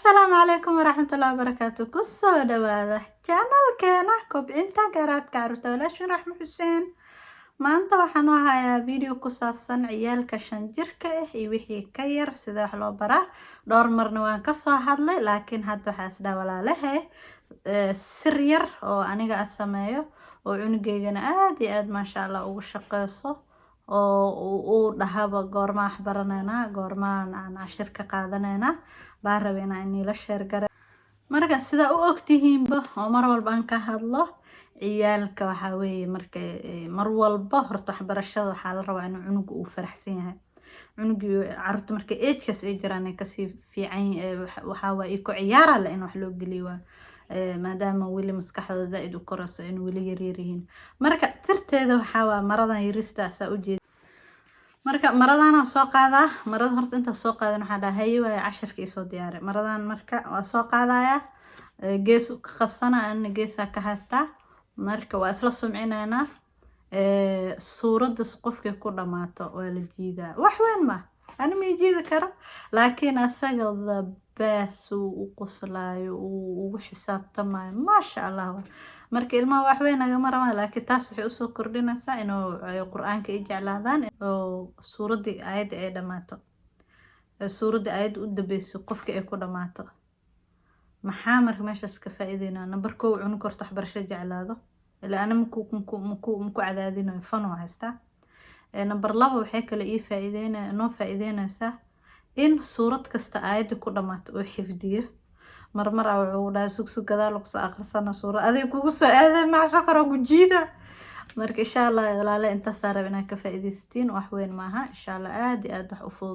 السلام عليكم ورحمة الله وبركاته. كسو دواده channel keena kobcinta garaadka carruurta walaashin raxmo xuseen. Maanta waxaan u hayaa video ku saabsan ciyaalka 5 jirka ah iyo wixii ka yar sida wax loo baraa. Dhowr marna waan ka soo hadlay laakiin hadda waxaa isdhaa walaalahay sir yar oo aniga aan sameeyo oo cunugeygana aad iyo aad maasha Allah ugu shaqeyso oo uu dhahaba goorma wax baranayna goorma aan cashir ka qaadanayna baa rabina in la share garay marka sida u ogtihiinba oo mar walba aan ka hadlo ciyaalka waxa weeye marka mar walba horta waxbarashada waxa la rabaa in cunugu uu faraxsan yahay cunugu carruurta marka age-kaas ay jiraan ay ka sii fiican waxa waa ku ciyaara la in wax loo geliyo maadaama weli maskaxdooda zaid u korayso in weli yar yihiin marka sirteeda waxa waa maradan yaristaas u jeed marka maradan soo qaadaa marada horta inta soo qaadan waxa dhahay way cashirkii soo diyaaray maradan marka waa soo qaadaya gees ka qabsana aan geesa ka haystaa marka waa isla sumcinayna suurada qofka ku dhamaato waa la jiidaa wax weyn ma ana ma jiidi karo laakiin asaga baas uu qoslaayo uu xisaabtamayo ma sha Allah marka ilmaha wax weyn naga marama laakiin taas waxay u soo kordhinaysaa inuu quraanka ay jeclaadaan oo suuradii aayada ay dhamaato suuradii aayada u dambayso qofka ay ku dhamaato maxaa marka meeshaas ka faa'iideynaa number 1 cunug horta waxbarasho jeclaado ilaa ana muku cadaadinayo fan oo haysta number 2 waxay kale ii faa'iideynaysaa in suurad kasta aayada ku dhamaato oo xifdiyo marmar wuxuu dhahay sug gadaal ku soo akhrisana suurad adiga kugu soo aaday ma shaqaro ku jiida marka insha Allah walaalahay inta saarab inaan ka faa'iideystiin wax weyn maaha insha Allah aad iyo aad wax u fudud